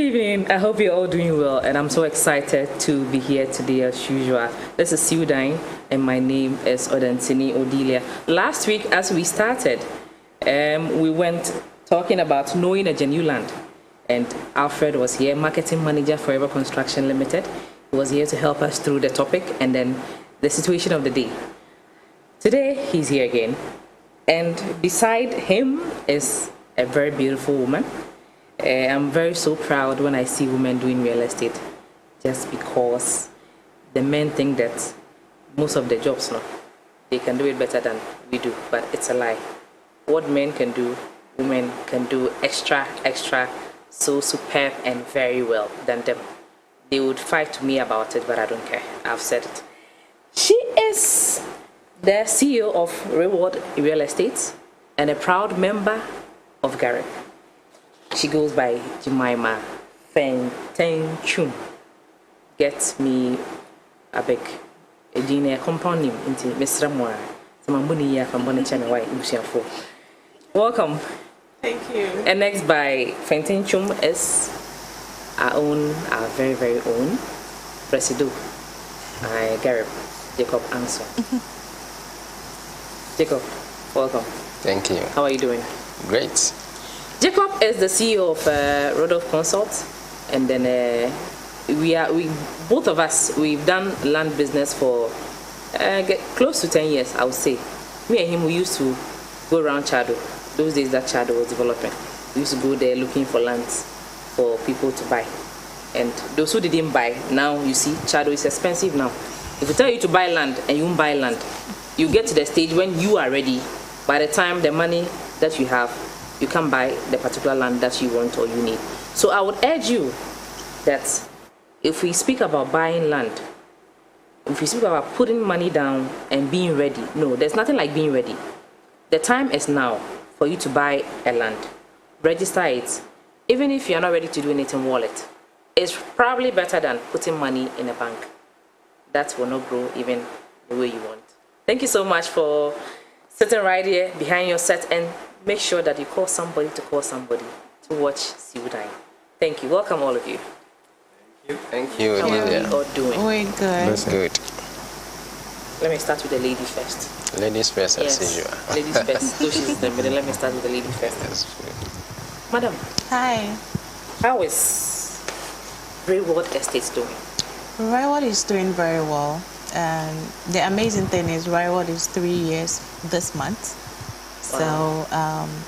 evening. I hope you're all doing well, and I'm so excited to be here today as usual. This is Siudine, and my name is Odentini Odilia. Last week, as we started, we went talking about knowing a genuine land, and Alfred was here, marketing manager for Forever Construction Limited. He was here to help us through the topic and then the situation of the day. Today, he's here again, and beside him is a very beautiful woman. I'm very so proud when I see women doing real estate, just because the men think that most of the jobs, no, they can do it better than we do, but it's a lie. What men can do, women can do extra, so superb and very well than them. They would fight to me about it, but I don't care. I've said it. She is the CEO of Reward Real Estate and a proud member of Garrett. She goes by Jemima Fentenchum. Get me a big a compound name into Mr. Moore. Samambuni from Bonachana White Musha. Welcome. Thank you. And next by Fentenchum is our very, very own Presido, Garrett Jacob Anson. Jacob, welcome. Thank you. How are you doing? Great. Jacob is the CEO of Rodolph Consults, and then we both of us, we've done land business for close to 10 years, I would say. Me and him, we used to go around Chado. Those days that Chado was developing, we used to go there looking for lands for people to buy. And those who didn't buy, now you see Chado is expensive now. If we tell you to buy land and you won't buy land, you get to the stage when you are ready. By the time the money that you have, you can buy the particular land that you want or you need. So I would urge you that if we speak about buying land, if we speak about putting money down and being ready, no, there's nothing like being ready. The time is now for you to buy a land. Register it. Even if you're not ready to do anything, wallet. It's probably better than putting money in a bank. That will not grow even the way you want. Thank you so much for sitting right here behind your set, and make sure that you call somebody to watch Siudine. Thank you. Welcome, all of you. Thank you. How are we all doing? We're good. That's good. Let me start with the lady first. Ladies first, Yes. as usual. Ladies first. So she's in the middle. Let me start with the lady first. That's good. Madam, Hi. how is Reward Estates doing? Ryward is doing very well. And the amazing thing is Ryward is 3 years this month. So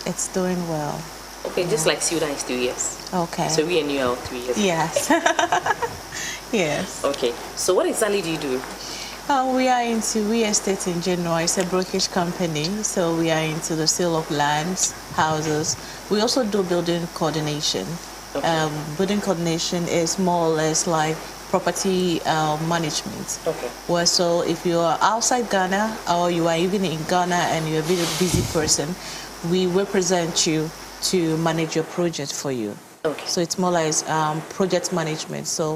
it's doing well. Okay, just like Siudine is 2 years. Okay. So we and you are 3 years. Yes. Yes. Okay. So what exactly do you do? We are into real estate in general. It's a brokerage company. So we are into the sale of lands, houses. We also do building coordination. Okay. Building coordination is more or less like property management. Okay. Well, so if you are outside Ghana or you are even in Ghana and you're a very busy person, we represent you to manage your project for you. Okay. So it's more like project management. So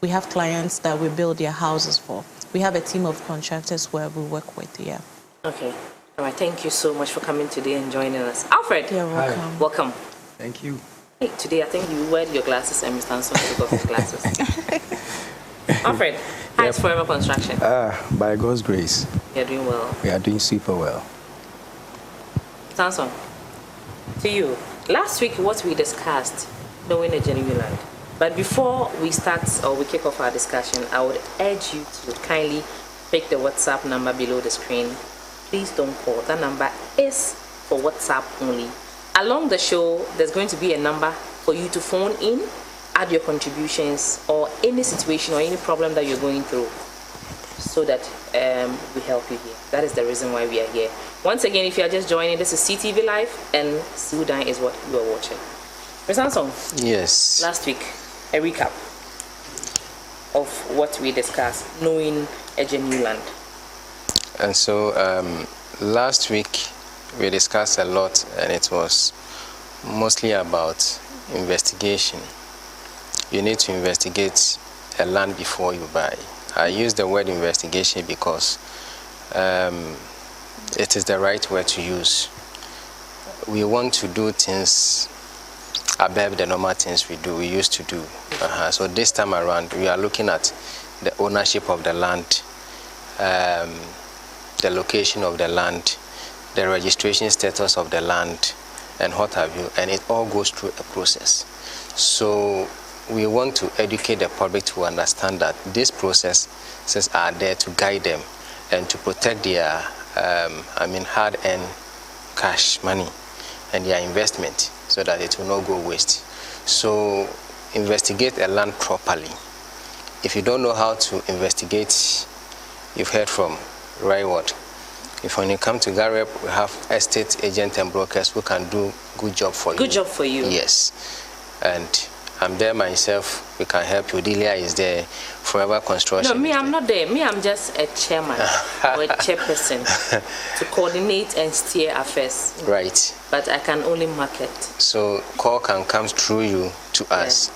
we have clients that we build their houses for. We have a team of contractors where we work with, yeah. Okay. All right. Thank you so much for coming today and joining us. Alfred. You're welcome. Hi. Welcome. Thank you. Hey, today I think you wear your glasses and Mr. Anson took off his glasses. Alfred, how is Forever Construction? By God's grace, You're doing well. we are doing super well. Samson, to you. Last week, what we discussed, knowing a genuine land. But before we start or we kick off our discussion, I would urge you to kindly pick the WhatsApp number below the screen. Please don't call. That number is for WhatsApp only. Along the show, there's going to be a number for you to phone in, add your contributions, or any situation or any problem that you're going through, so that we help you here. That is the reason why we are here. Once again, if you are just joining, this is CTV Live, and Siudine is what you are watching. Ms. Anson, Yes. last week, a recap of what we discussed, knowing a genuine land. And so last week we discussed a lot, and it was mostly about investigation. You need to investigate a land before you buy. I use the word investigation because it is the right word to use. We want to do things above the normal things we used to do. So this time around, we are looking at the ownership of the land, the location of the land, the registration status of the land, and what have you, and it all goes through a process. So we want to educate the public to understand that these processes are there to guide them and to protect their, hard-earned cash money and their investment so that it will not go waste. So investigate a land properly. If you don't know how to investigate, you've heard from Ryward. If when you come to Gareb, we have estate agents and brokers who can do good job for you. Good job for you. Yes. And I'm there myself. We can help you. Delia is there. Forever Construction. No, me, I'm not there. Me, I'm just a chairman or a chairperson to coordinate and steer affairs. Right. But I can only market. So call can come through you to us.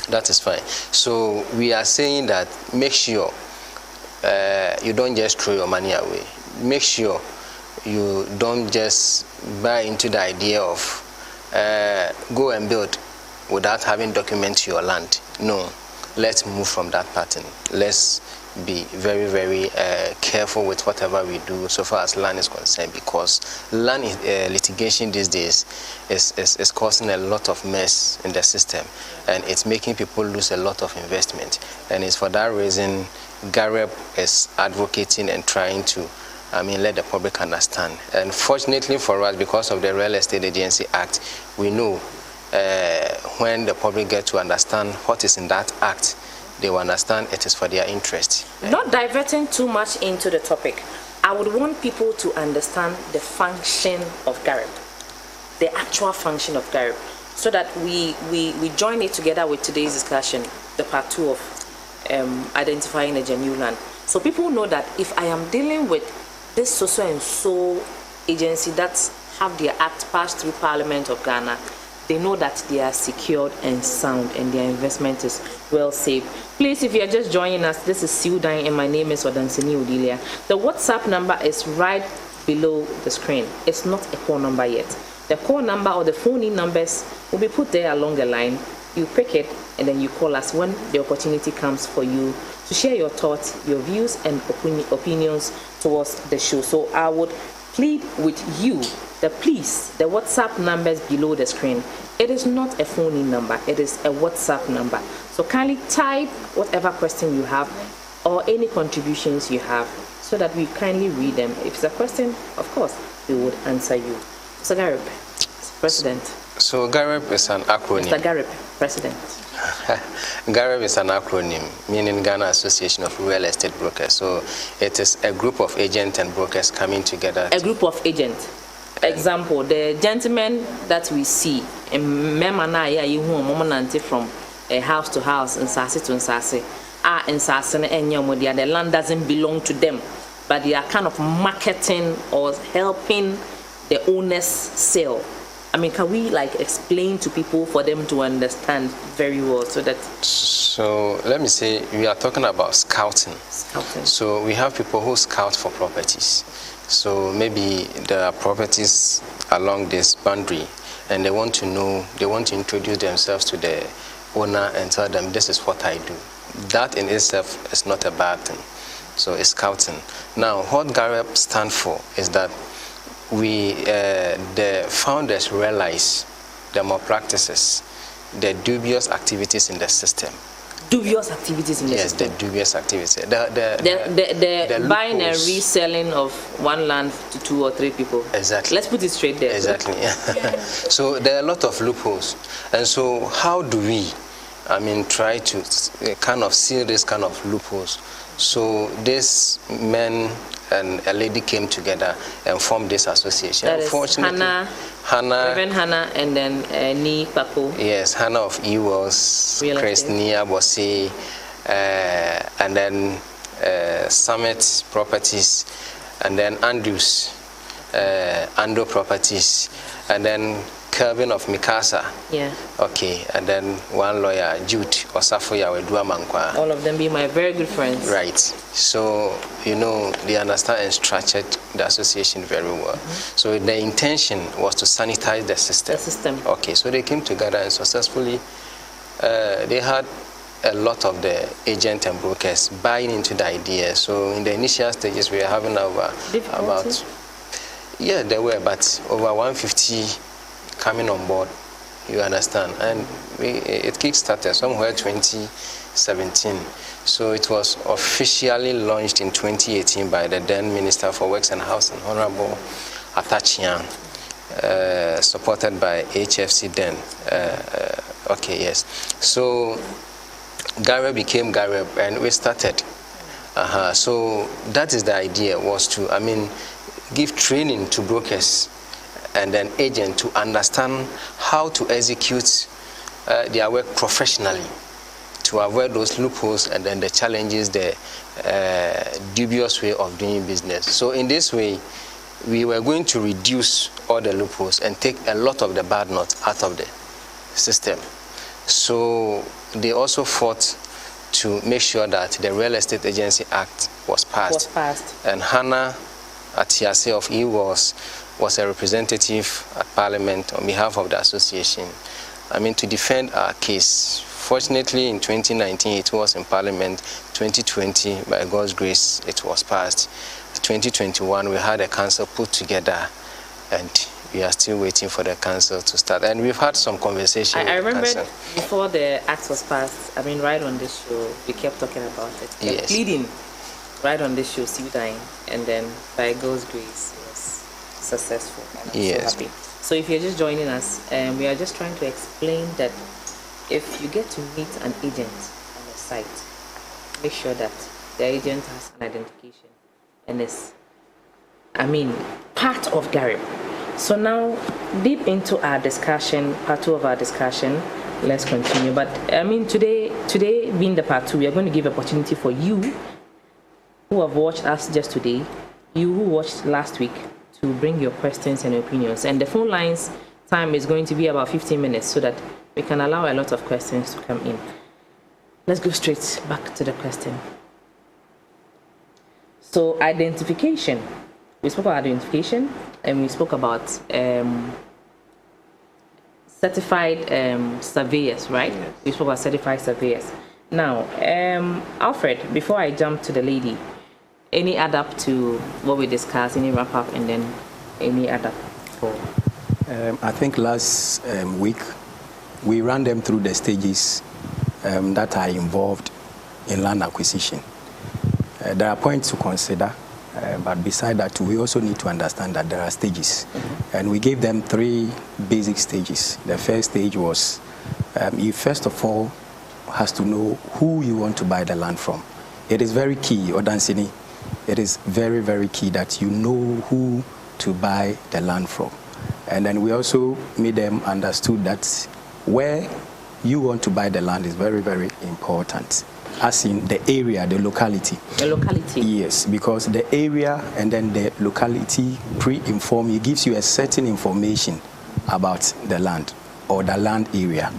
That is fine. So we are saying that make sure you don't just throw your money away. Make sure you don't just buy into the idea of go and build without having document your land. No, let's move from that pattern. Let's be very, very careful with whatever we do so far as land is concerned, because land litigation these days is causing a lot of mess in the system, and it's making people lose a lot of investment. And it's for that reason Gareb is advocating and trying to let the public understand. And fortunately for us, because of the Real Estate Agency Act, we know when the public get to understand what is in that act, they will understand it is for their interest. Not diverting too much into the topic, I would want people to understand the function of Gareb, the actual function of Gareb, so that we join it together with today's discussion, the part 2 of identifying a genuine land. So people know that if I am dealing with this so and so agency that have their act passed through Parliament of Ghana, they know that they are secured and sound and their investment is well saved. Please, if you are just joining us, this is Sudan and my name is Odansini Odilia. The WhatsApp number is right below the screen. It's not a call number yet. The call number or the phone-in numbers will be put there along the line. You pick it and then you call us when the opportunity comes for you to share your thoughts, your views and opinions towards the show. So I would plead with you, the WhatsApp numbers below the screen. It is not a phone-in number, it is a WhatsApp number. So kindly type whatever question you have or any contributions you have so that we kindly read them. If it's a question, of course, we would answer you. So Gareb, President. So Gareb is an acronym. Mr. Gareb, President. Gareb is an acronym, meaning Ghana Association of Real Estate Brokers. So it is a group of agents and brokers coming together. A group of agents. Example, the gentlemen that we see in Memana from house to house, in Sase to Sase, are in Sase and Yamudia. The land doesn't belong to them, but they are kind of marketing or helping the owners sell. I mean, can we explain to people for them to understand very well so that... So let me say, we are talking about scouting. Scouting. So we have people who scout for properties. So maybe there are properties along this boundary and they want to know, they want to introduce themselves to the owner and tell them this is what I do. That in itself is not a bad thing. So it's scouting. Now, what Gareb stands for is that the founders realize the malpractices, the dubious activities in the system. Dubious activities in the system? Yes, the dubious activities. The buying and reselling of one land to 2 or 3 people. Exactly. Let's put it straight there. Exactly. So there are a lot of loopholes. And so how do we, try to kind of seal this kind of loopholes? So these men and a lady came together and formed this association. That Unfortunately, Reverend Hannah, and then Ni Paco. Yes, Hannah of Ewells, Christina Bosse, and then Summit Properties, and then Andrews, Ando Properties, and then Kelvin of Mikasa. Yeah. Okay, and then one lawyer, Jude Osafoya Wedua. All of them being my very good friends. Right. So, you know, they understand and structured the association very well. So the intention was to sanitize the system. The system. Okay, so they came together and successfully, they had a lot of the agents and brokers buying into the idea. So in the initial stages, we were having about, yeah, there were, but over 150 coming on board, you understand. And it kick-started somewhere 2017. So it was officially launched in 2018 by the then Minister for Works and Housing, Honorable Atachian, supported by HFC then. Okay, yes. So Gareb became Gareb, and we started. So that is the idea, was to, I mean, give training to brokers and then agents to understand how to execute their work professionally, to avoid those loopholes and then the challenges, the dubious way of doing business. So in this way, we were going to reduce all the loopholes and take a lot of the bad nuts out of the system. So they also fought to make sure that the Real Estate Agency Act was passed. And Hannah Atiase of EWOS was a representative at Parliament on behalf of the association, I mean, to defend our case. Fortunately, in 2019, it was in Parliament. 2020, by God's grace, it was passed. 2021, we had a council put together, and we are still waiting for the council to start. And we've had some conversation. I remember before the act was passed, I mean, right on this show, we kept talking about it. Yes. Pleading right on this show, Sudan, and then by God's grace, it was successful. And I'm so happy. So if you're just joining us, we are just trying to explain that if you get to meet an agent on the site, make sure that the agent has an identification and is, I mean, part of Gareb. So now, deep into our discussion, part 2 of our discussion, let's continue. But I mean, today being the part 2, we are going to give opportunity for you who have watched us just today, you who watched last week, to bring your questions and opinions. And the phone lines time is going to be about 15 minutes so that we can allow a lot of questions to come in. Let's go straight back to the question. So identification. We spoke about identification and we spoke about certified surveyors, right? Yes. We spoke about certified surveyors. Now, Alfred, before I jump to the lady, any add up to what we discussed, any wrap up, and then any add up for? I think last week we ran them through the stages that are involved in land acquisition. There are points to consider, but beside that, we also need to understand that there are stages. And we gave them 3 basic stages. The first stage was you first of all has to know who you want to buy the land from. It is very key, Odansini. It is very, very key that you know who to buy the land from. And then we also made them understood that where you want to buy the land is very, very important. As in the area, the locality. The locality? Yes, because the area and then the locality pre-inform you, gives you a certain information about the land or the land area.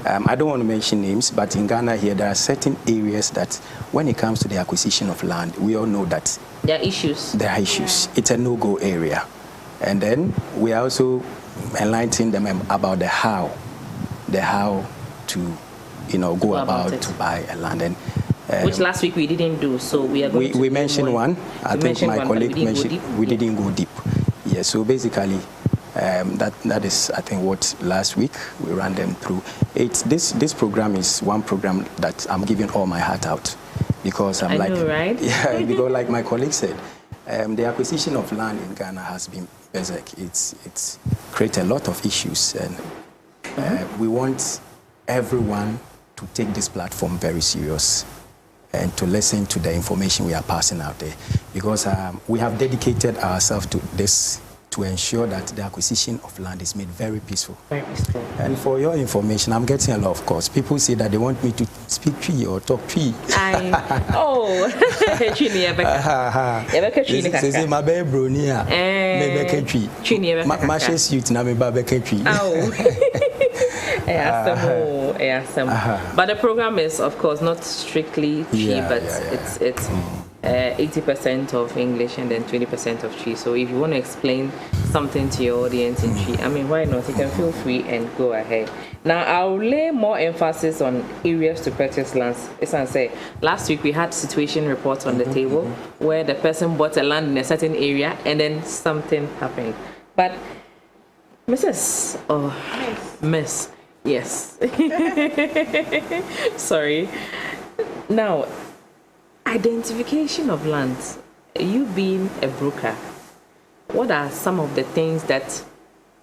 I don't want to mention names, but in Ghana here, there are certain areas that when it comes to the acquisition of land, we all know that there are issues. There are issues. Yeah. It's a no-go area. And then we are also enlightening them about the how to, go about to buy a land. And, which last week we didn't do, so we are going to... We mentioned one. I think my colleague mentioned we didn't go deep. Yeah, so basically, that is, I think, what last week we ran them through. This program is one program that I'm giving all my heart out because I know, right? Yeah, because like my colleague said, the acquisition of land in Ghana has been basic. It's created a lot of issues, and we want everyone to take this platform very serious and to listen to the information we are passing out there, because we have dedicated ourselves to this to ensure that the acquisition of land is made very peaceful. Very peaceful. And for your information, I'm getting a lot of calls. People say that they want me to speak Twi or talk Twi. They say my baby Bronia, maybe Twi. My suit na me baby Twi. But the program is, of course, not strictly Twi, but it's 80% of English and then 20% of Twi. So if you want to explain something to your audience in Twi, I mean, why not? You can feel free and go ahead. Now, I'll lay more emphasis on areas to purchase lands. As I say, last week we had situation reports on the table where the person bought a land in a certain area and then something happened. But Mrs. or Miss, yes. Sorry. Now, identification of lands. You being a broker, what are some of the things that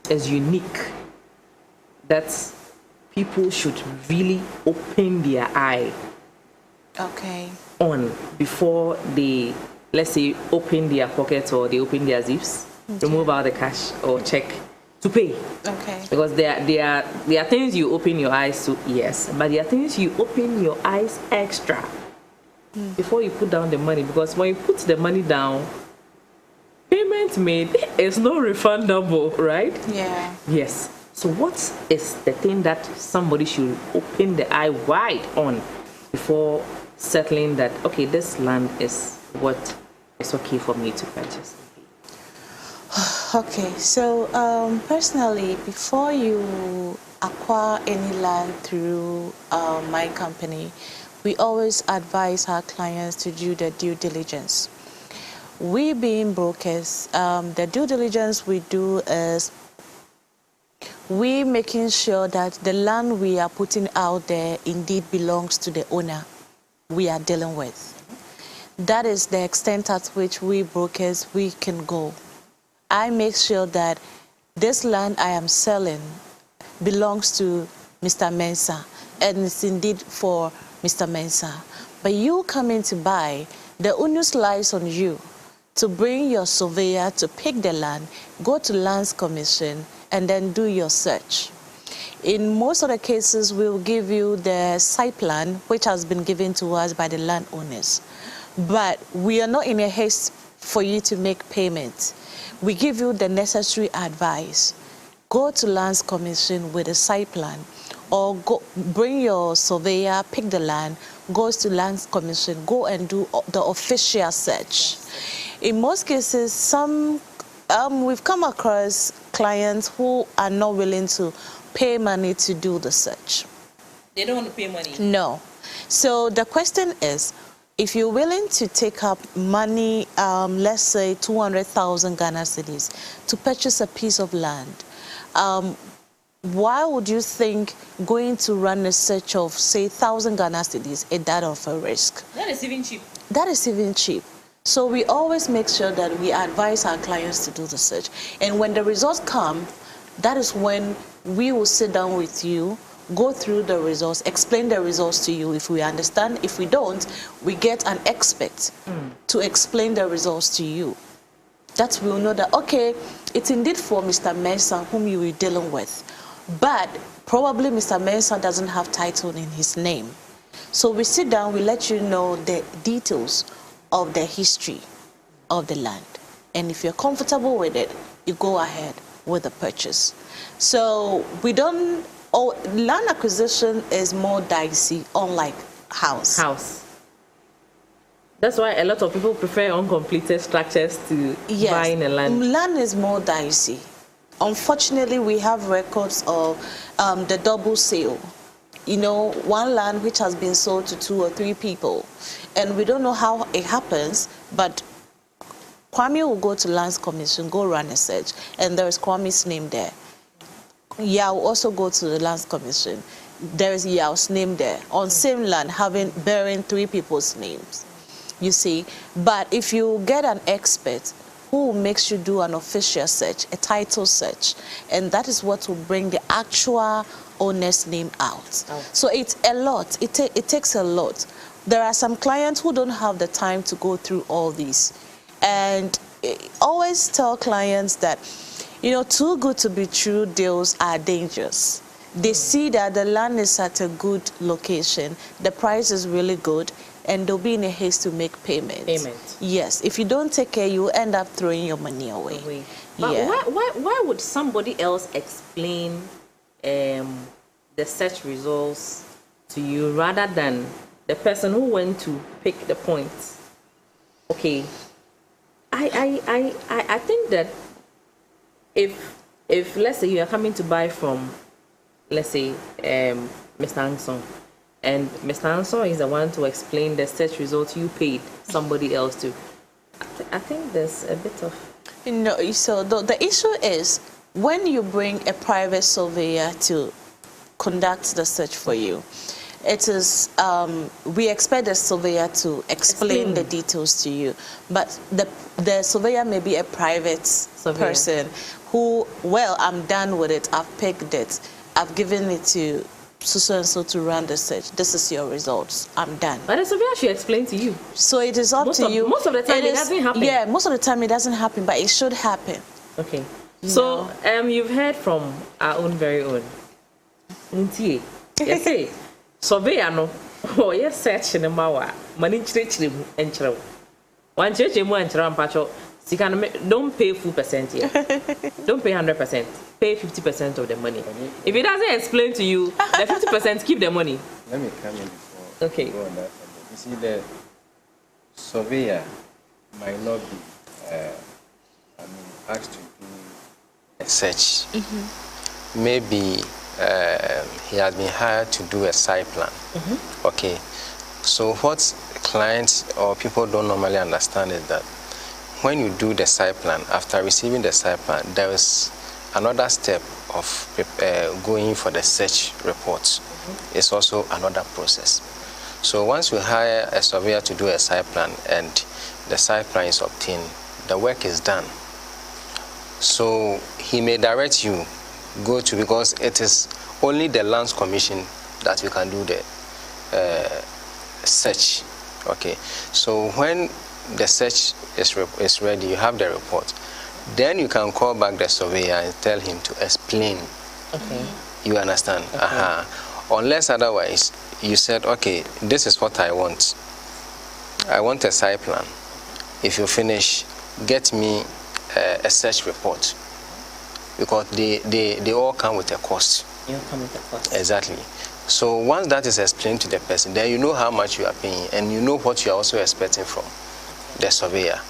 is unique that people should really open their eye on before they, let's say, open their pockets or they open their zips, remove out the cash or check to pay? Because there are things you open your eyes to, yes, but there are things you open your eyes extra before you put down the money, because when you put the money down, payment made is not refundable, right? Yeah. Yes. So what is the thing that somebody should open the eye wide on before settling that, okay, this land is what is okay for me to purchase? Okay, so personally, before you acquire any land through my company, we always advise our clients to do the due diligence. We being brokers, the due diligence we do is we making sure that the land we are putting out there indeed belongs to the owner we are dealing with. That is the extent at which we brokers, we can go. I make sure that this land I am selling belongs to Mr. Mensah, and it's indeed for Mr. Mensah. But you coming to buy, the onus lies on you to bring your surveyor to pick the land, go to Lands Commission, and then do your search. In most of the cases, we'll give you the site plan, which has been given to us by the landowners. But we are not in a haste for you to make payment. We give you the necessary advice. Go to Lands Commission with a site plan, or go bring your surveyor, pick the land, goes to Lands Commission, go and do the official search. In most cases, we've come across clients who are not willing to pay money to do the search. They don't want to pay money? No. So the question is, if you're willing to take up money, let's say 200,000 Ghana cedis, to purchase a piece of land, why would you think going to run a search of, say, 1,000 Ghana cedis is that of a risk? That is even cheap. That is even cheap. So we always make sure that we advise our clients to do the search. And when the results come, that is when we will sit down with you, go through the results, explain the results to you if we understand. If we don't, we get an expert to explain the results to you. That we'll know that, okay, it's indeed for Mr. Mensah whom you were dealing with. But probably Mr. Mensah doesn't have title in his name. So we sit down, we let you know the details of the history of the land. And if you're comfortable with it, you go ahead with the purchase. So we don't, land acquisition is more dicey, unlike house. That's why a lot of people prefer uncompleted structures to buying a land. Land is more dicey. Unfortunately, we have records of the double sale. You know, one land which has been sold to 2 or 3 people. And we don't know how it happens, but Kwame will go to Lands Commission, go run a search, and there is Kwame's name there. Yao will also go to the Lands Commission. There is Yao's name there, on same land, bearing 3 people's names. You see, but if you get an expert who makes you do an official search, a title search, and that is what will bring the actual owner's name out. So it's a lot. It takes a lot. There are some clients who don't have the time to go through all these, and always tell clients that, you know, too good to be true deals are dangerous. They see that the land is at a good location, the price is really good, and they'll be in a haste to make payments. Yes, if you don't take care, you end up throwing your money away. But why would somebody else explain the search results to you rather than the person who went to pick the points? Okay, I think that if let's say you are coming to buy from, let's say, Mr. Anson, and Mr. Anson is the one to explain the search results you paid somebody else to, I think there's a bit of... No, so the issue is when you bring a private surveyor to conduct the search for you, it is, we expect the surveyor to explain the details to you, but the surveyor may be a private person who, well, I'm done with it, I've picked it, I've given it to so and so to run the search. This is your results. I'm done. But the surveyor should explain to you. So it is up to you. Most of the time it doesn't happen. Yeah, most of the time it doesn't happen, but it should happen. Okay. So you've heard from our own very own. Yes, surveyor no. Oh yes, search in the mawa. Money chile and chile. One church more and chirampacho. Don't pay full percent here. Don't pay 100%. Pay 50% of the money. If it doesn't explain to you, the 50% keep the money. Let me come in before okay. Go on that. You see, the surveyor might not be asked to do a search. Maybe he has been hired to do a site plan. Okay. So what clients or people don't normally understand is that when you do the site plan, after receiving the site plan, there is another step of going for the search reports. It's also another process. So once you hire a surveyor to do a site plan and the site plan is obtained, the work is done. So he may direct you go to, because it is only the Lands Commission that you can do the search. Okay. So when the search is ready, you have the report, then you can call back the surveyor and tell him to explain. Okay. You understand? Okay. Unless otherwise, you said, okay, this is what I want. I want a site plan. If you finish, get me a search report. Because they all come with a cost. You come with a cost. Exactly. So once that is explained to the person, then you know how much you are paying and you know what you are also expecting from the surveyor.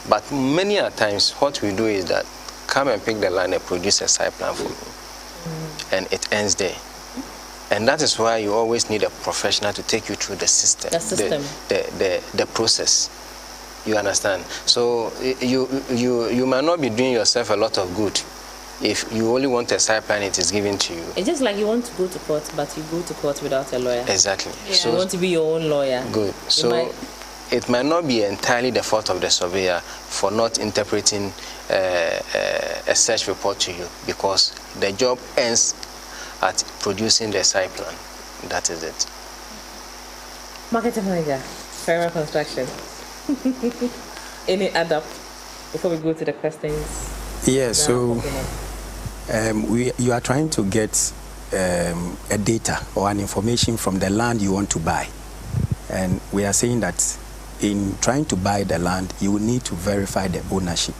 But many a times what we do is that come and pick the land and produce a site plan for me. And it ends there. And that is why you always need a professional to take you through the system. The process. You understand? So you might not be doing yourself a lot of good if you only want a site plan, it is given to you. It's just like you want to go to court, but you go to court without a lawyer. Exactly. Yeah. So you want to be your own lawyer. Good. So it might not be entirely the fault of the surveyor for not interpreting a search report to you, because the job ends at producing the site plan. That is it. Marketing manager, Ferrari Construction. Any add-up before we go to the questions? Yeah, so you are trying to get a data or an information from the land you want to buy. And we are saying that in trying to buy the land, you will need to verify the ownership.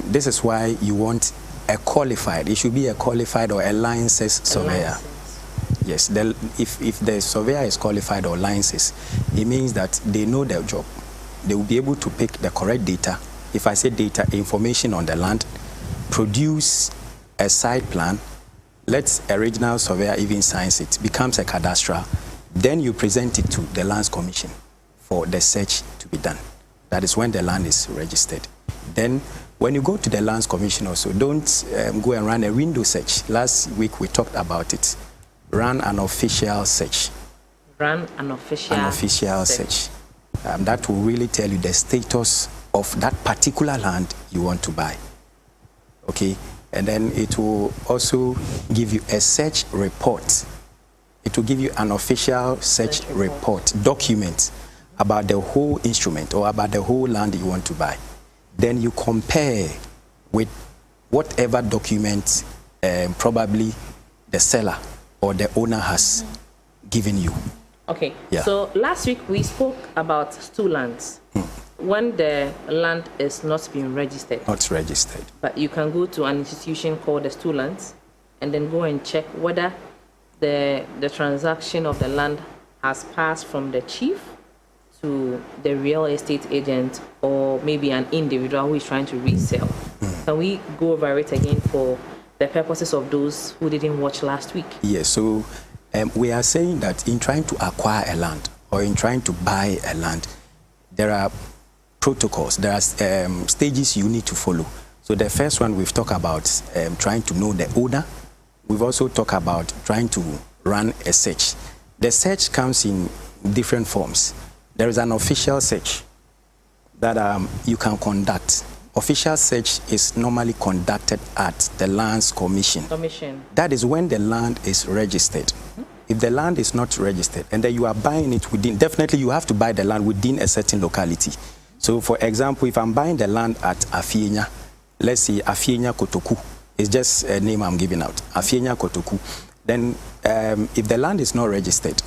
This is why you want a qualified, it should be a qualified or a licensed surveyor. Yes, if the surveyor is qualified or licensed, it means that they know their job. They will be able to pick the correct data. If I say data, information on the land, produce a site plan, let a regional surveyor even sign it, becomes a cadastral, then you present it to the Lands Commission for the search to be done. That is when the land is registered. Then when you go to the Lands Commission also, don't go and run a window search. Last week we talked about it. Run an official search. Run an official search. That will really tell you the status of that particular land you want to buy. Okay? And then it will also give you a search report. It will give you an official search report document about the whole instrument or about the whole land you want to buy. then you compare with whatever document probably the seller or the owner has given you. Okay. Yeah. So last week we spoke about stool lands. When the land is not being registered. Not registered. But you can go to an institution called the stool lands and then go and check whether the transaction of the land has passed from the chief to the real estate agent or maybe an individual who is trying to resell. Can we go over it again for the purposes of those who didn't watch last week? Yes, so we are saying that in trying to acquire a land or in trying to buy a land, there are protocols, there are stages you need to follow. So the first one we've talked about trying to know the owner. We've also talked about trying to run a search. The search comes in different forms. There is an official search that you can conduct. Official search is normally conducted at the Lands Commission. That is when the land is registered. If the land is not registered and then you are buying it within, definitely you have to buy the land within a certain locality. So for example, if I'm buying the land at Afienya, let's say Afienya Kotoku, it's just a name I'm giving out, Afienya Kotoku, then if the land is not registered,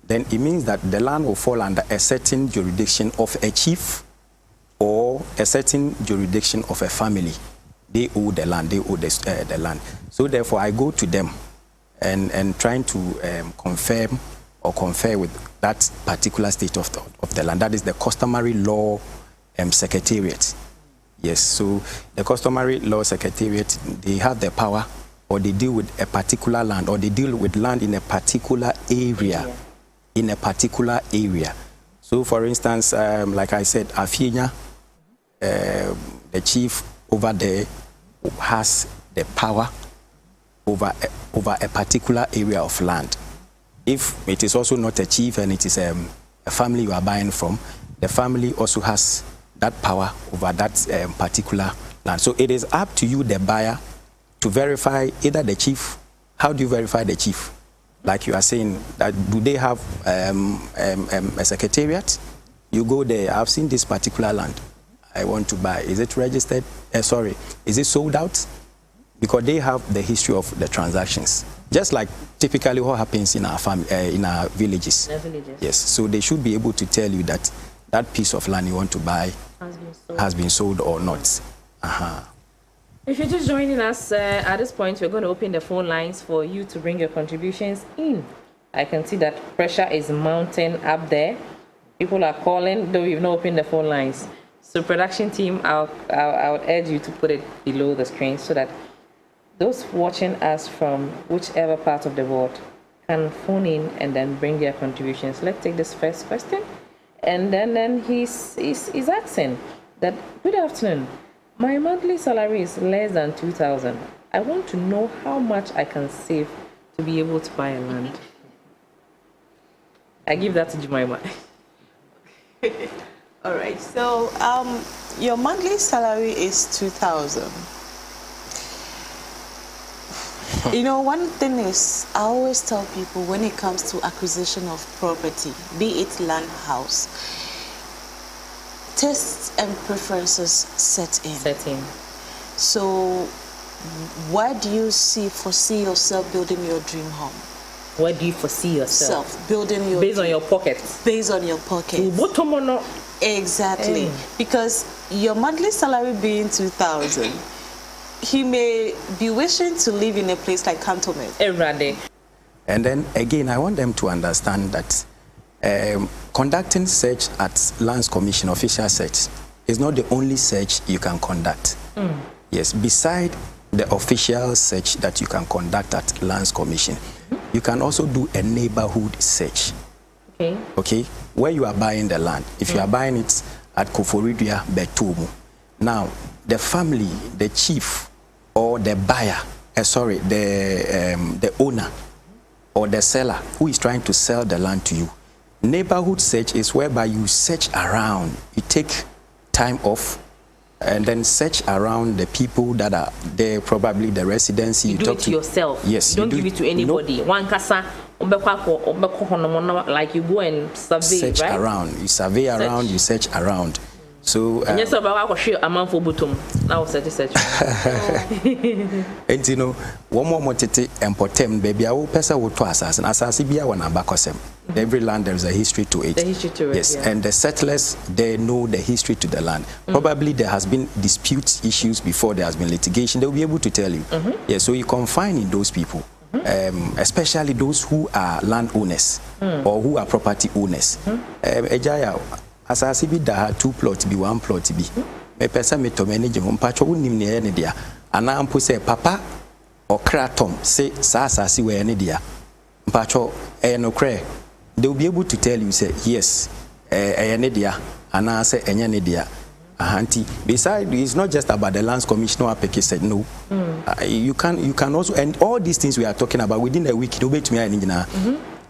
then it means that the land will fall under a certain jurisdiction of a chief or a certain jurisdiction of a family. They owe the land, they owe the land. So therefore I go to them and trying to confirm or confer with that particular state of the land. That is the customary law secretariat. Yes, so the customary law secretariat, they have the power, or they deal with a particular land, or they deal with land in a particular area. In a particular area. So for instance, like I said, Afienya, the chief over there has the power over a particular area of land. If it is also not a chief and it is a family you are buying from, the family also has that power over that particular land. So it is up to you, the buyer, to verify either the chief. How do you verify the chief? Like you are saying, that do they have a secretariat? You go there, I've seen this particular land I want to buy. Is it registered? Is it sold out? Because they have the history of the transactions. Just like typically what happens in our in our villages. Yes, so they should be able to tell you that that piece of land you want to buy has been sold or not. If you're just joining us at this point, we're going to open the phone lines for you to bring your contributions in. I can see that pressure is mounting up there. People are calling, though we've not opened the phone lines. So production team, I would urge you to put it below the screen so that those watching us from whichever part of the world can phone in and then bring their contributions. Let's take this first question. And then he's asking that, good afternoon. My monthly salary is less than 2,000. I want to know how much I can save to be able to buy a land. I give that to Jemima. All right. So your monthly salary is 2,000. You know, one thing is, I always tell people when it comes to acquisition of property, be it land, house, tastes and preferences set in. So where do you foresee yourself building your dream home? Where do you foresee yourself? Building your based on your pockets. Based on your pockets. Exactly. Because your monthly salary being 2,000, he may be wishing to live in a place like Cantonment every day. And then again, I want them to understand that conducting search at Lands Commission, official search, is not the only search you can conduct. Yes, beside the official search that you can conduct at Lands Commission, you can also do a neighborhood search. Okay, where you are buying the land. If you are buying it at Koforidua, Betomu, now the family, the chief, or the buyer, the owner or the seller who is trying to sell the land to you. Neighborhood search is whereby you search around, you take time off and then search around the people that are there, probably the residency. You do it to yourself. Yes. You don't give it to anybody. One casa, like you go and survey, search right? around. You survey around, you search around. So yes, about our share amount for bottom. Now said. And you know, one more motete and potem baby, I will pass out to us and as be one abacosem. Every land there is a history to it. The history to it. Yes, yeah. and the settlers they know the history to the land. Probably there has been dispute issues before there has been litigation. They will be able to tell you. Yes, so you confine in those people, especially those who are landowners or who are property owners. Ejaya, as I see, there are 2 plots, be 1 plot be. Me pesa me to manage home patcho unim ne ne dia. Ana ampo say papa or kratom say sa asase we ne dia. Patcho no kre. They will be able to tell you say yes, ne dia ana say enya ne dia. Ahanti. Besides, it's not just about the Lands Commission or Peke said no. You can also, and all these things we are talking about within a week,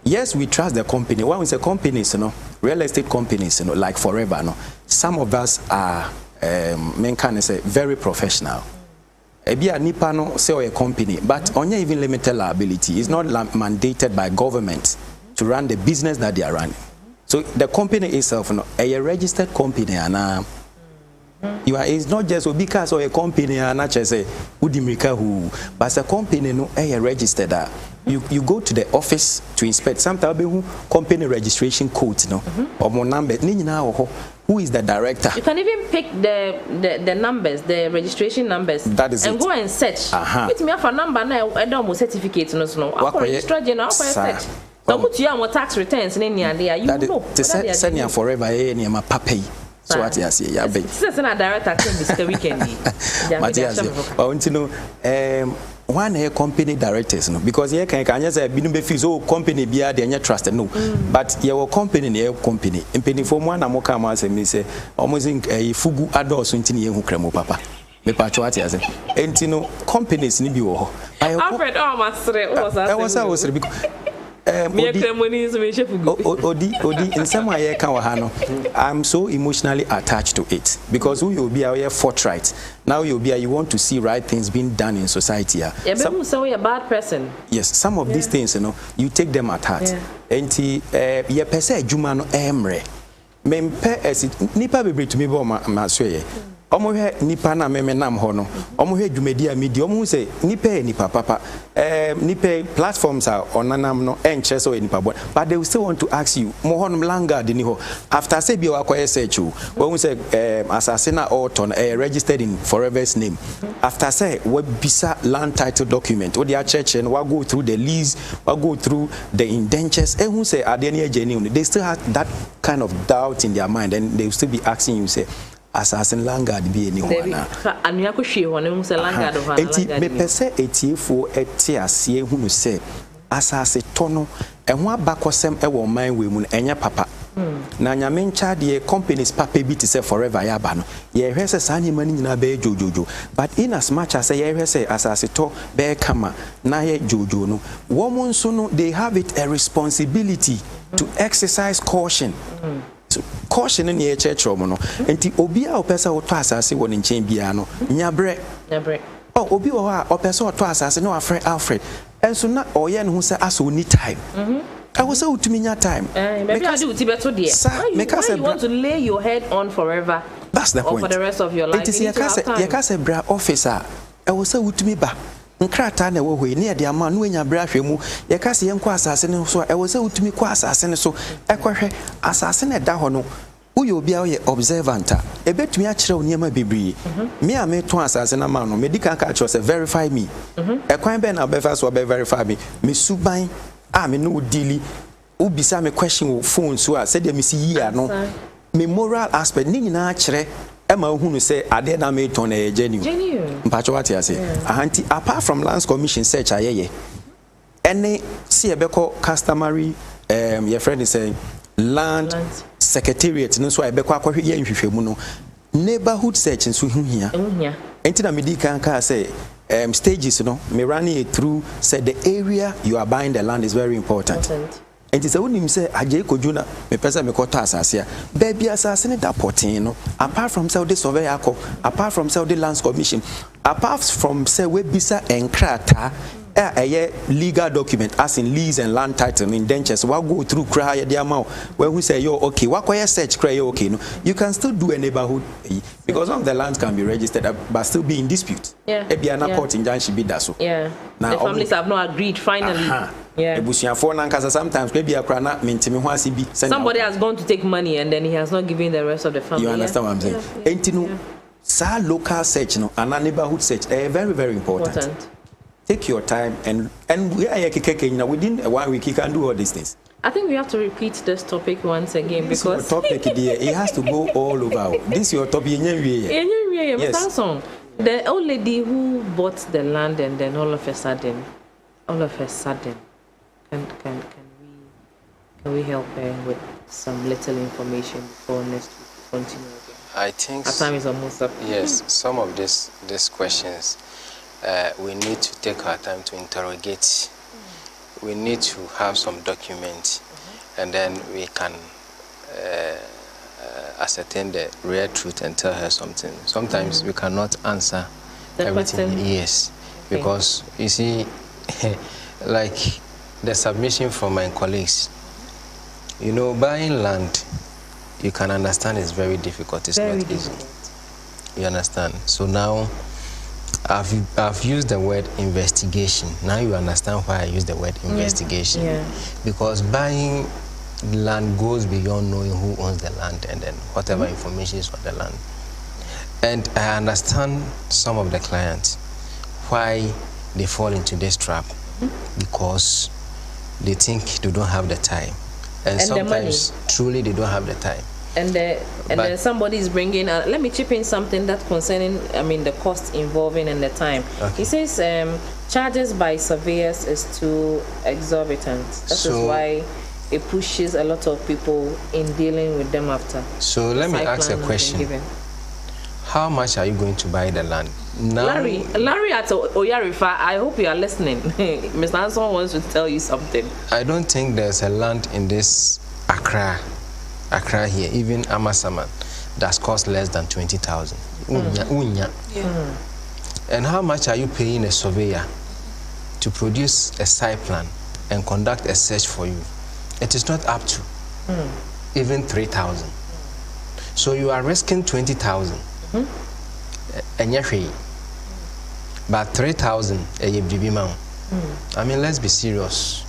yes, we trust the company. When we say companies, real estate companies, like Forever, some of us are men can say very professional. Ebia nipa no say a company, but only even limited liability is not mandated by government to run the business that they are running. So the company itself, a registered company, and it's not just because of a company and not just a Udimrika who, but a company no a registered that you go to the office to inspect. Sometimes company registration code or more number. Who is the director? You can even pick the numbers, the registration numbers. That is and it. Go and search. With me for number now, I don't have certificate no. I register general search. So put you on tax returns in there. You know. Send Forever any my papa. So what you say, yeah, baby. This is a director this weekend. But you know, one here company directors, because here can just say be fees. Oh, company be they trusted no, but your company near company. And penny for one amoka mas and me say almost in a fugu adults in tini who cremo papa. Me patch what you say. And you know, companies ni biwo. Alfred, oh master, I was because. Odi, in some way, I'm so emotionally attached to it because you will be our forthright. Now you want to see right things being done in society. So you're a bad person. Yes, some of these things, you take them at heart. And ye pese juma no emre. Mempe esit nipa bebre to me bo ma sweye. Omo hwe nipa na memenam ho no omo hwe dwumadi amidi omo say nipa nipa papa nipa platforms are onanam no enche so nipa bon, but they will still want to ask you mo honum langa de ni ho after say bi wakoye search o when say asase na auton registered in Forever's name after say we bisa land title document or their church and we go through the lease, we go through the indentures and who say ade na genuine, they still have that kind of doubt in their mind and they will still be asking you say assassin langard be any one anu akohwe ho no se langard ho enti me pese etiefo eti ase hunu se asase to no ehho abakosem e wo man we mu enya papa na nyame ncha de companies papa bi ti se Forever ya ba no ye hwese sa nyema ni nyina be jojojo, but in as much as ye hwese asase to be kama na ye jojo no woman so no they have it a responsibility to exercise caution. Caution in the church no enti obi a opesa oto asase wo ne nchen bia no nyabre oh obi wo a opesa oto asase no Alfred enso na oye ne ho se aso ni time I was so to me time maybe I do beto there. You want to lay your head on forever. That's the point. For the rest of your life. It is your bra officer I was so to me ba nkrata na wo hwe ne de ama no anya bra hwe mu ye ka se yenko asase ne so e wo se utumi kwa asase ne so ekohwe asase ne da ho no uyo bia ye observant a ebetumi a kire oniema bebri me a me to asase na ma no medical ka kire se verify me ekwan be na be fa so be verify me suban a me no dili ubisa me question wo phone so a se de me si yi no me moral aspect ni nyina kire Emma who say ade na me ton e genuine mpacho what you say ahanti apart from Lands Commission search ayeye any see ebeko customary your friend is saying land secretariat no so ebeko akwahwe ye nhwehwemu no neighborhood search nso hia enti na medi kan ka say stages no me running it through say the area you are buying the land is very important. And it's a woman say Ajay Kojuna, me pesa me kota asase baby asase ne da potino apart from Saudi surveyor apart from Saudi Lands Commission apart from say we bisa enkrata a legal document as in lease and land title indentures what go through cry the amount where we say yo okay what search cry okay no you can still do a neighborhood because some of the lands can be registered but still be in dispute court in should be that so now the families have not agreed finally sometimes somebody has gone to take money and then he has not given the rest of the family. You understand what I'm saying? Local search no and a neighborhood search very, very important. Take your time and we are within 1 week you can do all these things. I think we have to repeat this topic once again because it has to go all over. This is your topic. Yes. The old lady who bought the land and then all of a sudden, can we help her with some little information before next week continue again? I think our time is almost up. Yes, some of these questions we need to take our time to interrogate. We need to have some documents, and then we can ascertain the real truth and tell her something. Sometimes we cannot answer the everything. Question. Yes, because you see, like the submission from my colleagues, you know, buying land, you can understand it's very difficult. It's very not difficult. easy. You understand? So now, I've used the word investigation. Now you understand why I use the word investigation. Yeah. Because buying land goes beyond knowing who owns the land and then whatever information is on the land. And I understand some of the clients why they fall into this trap because they think they don't have the time. And sometimes truly they don't have the time. And then somebody is bringing. Let me chip in something that concerning. I mean the cost involving and the time. Okay. He says charges by surveyors is too exorbitant. That is why it pushes a lot of people in dealing with them after. So let me ask a question. How much are you going to buy the land? Now, Larry at Oyarifa, I hope you are listening. Mr. Anson wants to tell you something. I don't think there's a land in this Accra here, even Amasaman, that's cost less than 20,000. And how much are you paying a surveyor to produce a site plan and conduct a search for you? It is not up to even 3,000. So you are risking 20,000. But 3,000 I mean, let's be serious.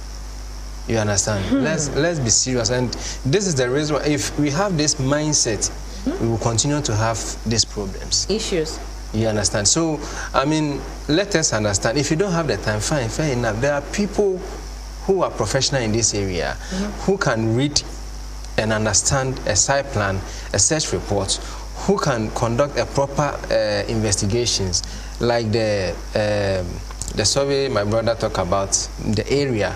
You understand? Let's be serious. And this is the reason why if we have this mindset, we will continue to have these problems. Issues. You understand? So, I mean, let us understand. If you don't have the time, fine, fair enough. There are people who are professional in this area who can read and understand a site plan, a search report, who can conduct a proper investigations, like the survey my brother talked about, the area.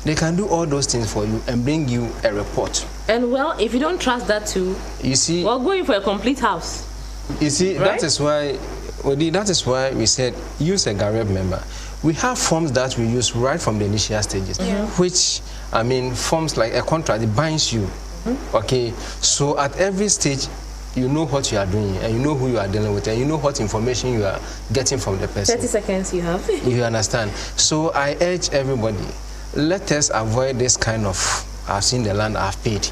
They can do all those things for you and bring you a report. And well, if you don't trust that too, you see, we're going for a complete house. You see, right? that is why we said use a Gareb member. We have forms that we use right from the initial stages, which, I mean, forms like a contract, it binds you. Okay, so at every stage, you know what you are doing, and you know who you are dealing with, and you know what information you are getting from the person. 30 seconds you have. You understand? So I urge everybody, let us avoid this kind of, I've seen the land, I've paid.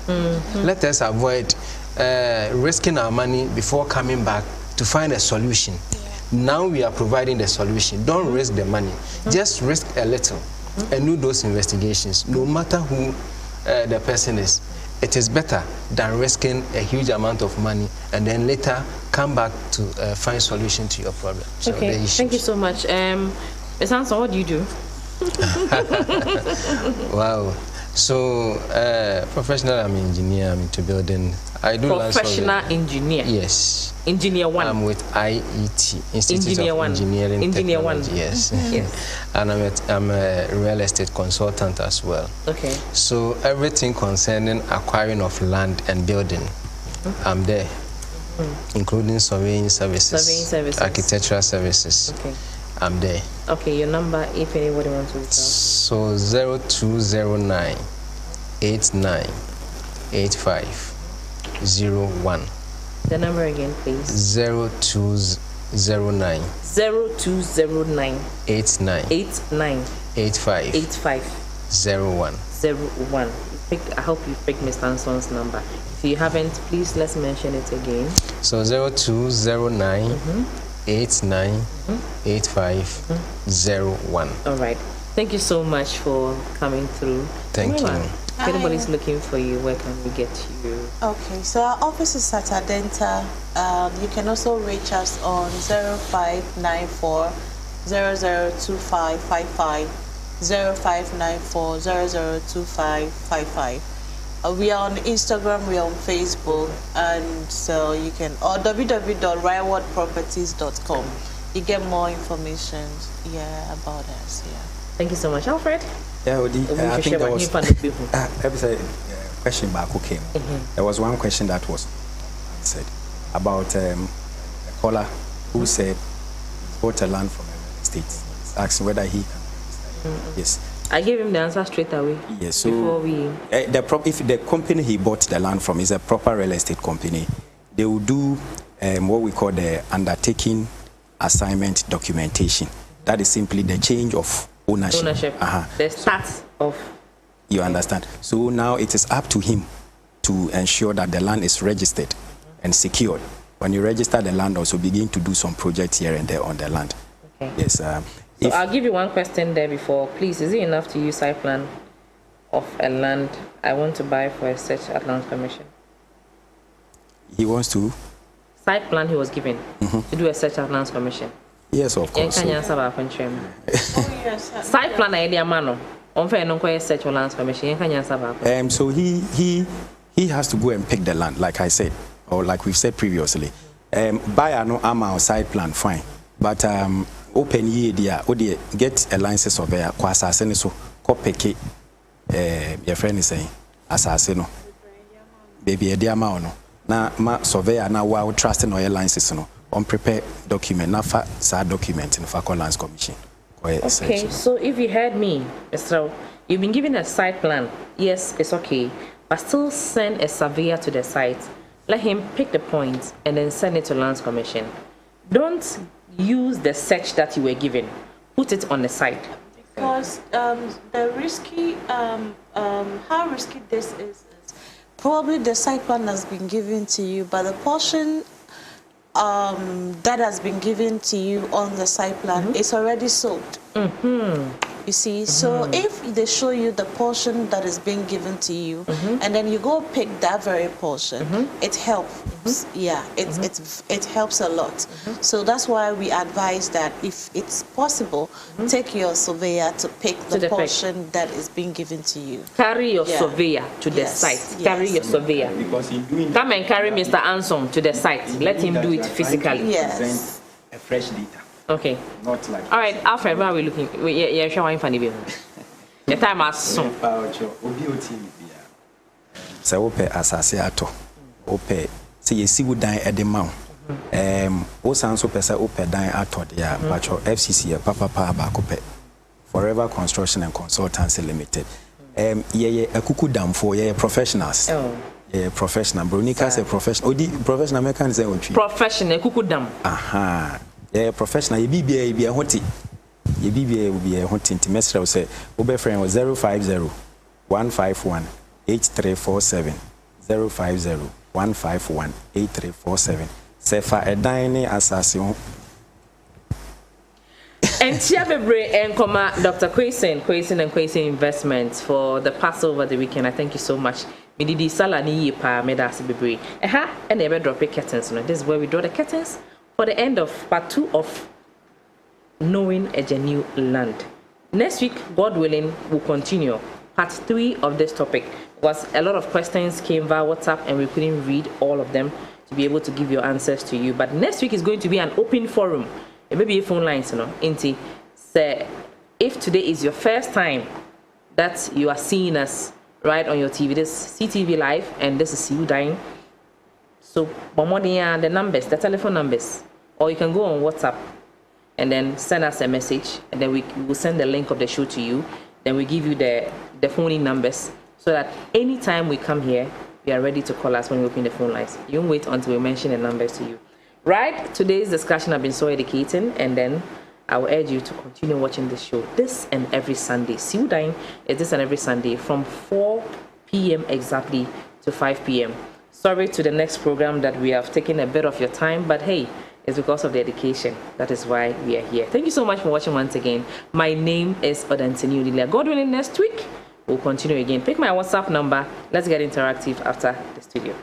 Let us avoid risking our money before coming back to find a solution. Now we are providing the solution. Don't risk the money. Just risk a little and do those investigations, no matter who the person is. It is better than risking a huge amount of money and then later come back to find solution to your problem. So okay, thank you so much. Ms. Anson, what do you do? Wow. So, professional, I'm an engineer, I'm into building. I do professional engineer? Yes. Engineer 1? I'm with IET, Institute Engineer of 1. Engineering Engineer Technology. 1. Yes. Yes. And I'm a real estate consultant as well. Okay. So, everything concerning acquiring of land and building, I'm there, including surveying services, architectural services. Okay. I'm there. Okay, your number, if anybody wants to reach out. So 0209 898501. The number again, please. 0209 09 0209 89 89 85 85 01. 01. I hope you picked Mr. Anson's number. If you haven't, please let's mention it again. So 0209 89 85 01. All right. Thank you so much for coming through. Thank you. If anybody's looking for you, where can we get you? Okay, so our office is at Adenta. You can also reach us on 0594 002555, 0594 002555. We are on Instagram, we are on Facebook, and so you can, or www.rywardproperties.com. You get more information, about us. Thank you so much, Alfred. Yeah, I think there was question back who came. There was one question that was said about a caller who said he bought a land from a real estate, asking whether he can register. Yes. I gave him the answer straight away. Yes. So before we if the company he bought the land from is a proper real estate company, they will do what we call the undertaking assignment documentation. That is simply the change of ownership. The start of. You understand? So now it is up to him to ensure that the land is registered and secured. When you register the land, also begin to do some projects here and there on the land. Okay. Yes. So I'll give you one question there before. Please, is it enough to use site plan of a land I want to buy for a search at Land Commission? He wants to? Site plan he was given to do a search at Land Commission. Yes, of course. Site plan idea mano. On fair no search or Land Commission. So he has to go and pick the land, like I said, or like we've said previously. Buy no amount site plan, fine. But open year there, get a license of a assassin so copy your friend is saying assassin. Baby a dear no. Na ma surveyor na wow trust no your license no. On prepare document, na fa sa document in Fako Lands Commission. Okay, so if you heard me, Mr. You've been given a site plan. Yes, it's okay. But still send a surveyor to the site. Let him pick the points and then send it to Lands Commission. Don't use the search that you were given. Put it on the site. Because the risky, how risky this is probably the site plan has been given to you, but the portion that has been given to you on the site plan is already sold. You see, so if they show you the portion that is being given to you, and then you go pick that very portion, it helps. Yeah, it helps a lot. So that's why we advise that if it's possible, take your surveyor to pick the portion that is being given to you. Carry your surveyor to the site. Carry your surveyor. Because in doing Come and carry Mr. Anson to the site. Let him do it physically. Yes. A fresh data. Okay. Not like. All right, Alfred, where are we looking? Yeah, sure, I'm funny. The time has soon. So, ope asase ato. Ope. See, you see, would die at the mount. Also, pesa ope die ato dia. Pacho FCC, Papa Bakope. Forever Construction and Consultancy Limited. Yeah, a cuckoo dam for professionals. Oh. Yeah, professional. Bronica say professional. Odi professional mechanism. Professional, cuckoo dam. Aha. Yeah, professional. You be a hoti. You be a hoti. Mesra will say, Uber friend was 050 151 8347 050 151 8347. Sefa a dining assassin. And Chiabebre and Koma, Dr. Kwesen Investments for the Passover the weekend. I thank you so much. Mididi Salani pa medasi bebre. And never drop a curtains. This is where we draw the curtains for the end of part 2 of Knowing a Genuine Land. Next week, God willing, we'll continue part 3 of this topic. Because a lot of questions came via WhatsApp and we couldn't read all of them to be able to give your answers to you. But next week is going to be an open forum. Maybe phone lines, Inti. Say, if today is your first time that you are seeing us right on your TV, this CTV Live, and this is you dying. So, the numbers, the telephone numbers, or you can go on WhatsApp and then send us a message, and then we will send the link of the show to you. Then we give you the phone numbers so that anytime we come here, we are ready to call us when we open the phone lines. You won't wait until we mention the numbers to you. Right? Today's discussion has been so educating, and then I will urge you to continue watching this show this and every Sunday. Siudine is this and every Sunday from 4 p.m. exactly to 5 p.m. Sorry to the next program that we have taken a bit of your time, but hey, it's because of the education. That is why we are here. Thank you so much for watching once again. My name is Odantini Odilia. God willing, next week we'll continue again. Pick my WhatsApp number. Let's get interactive after the studio.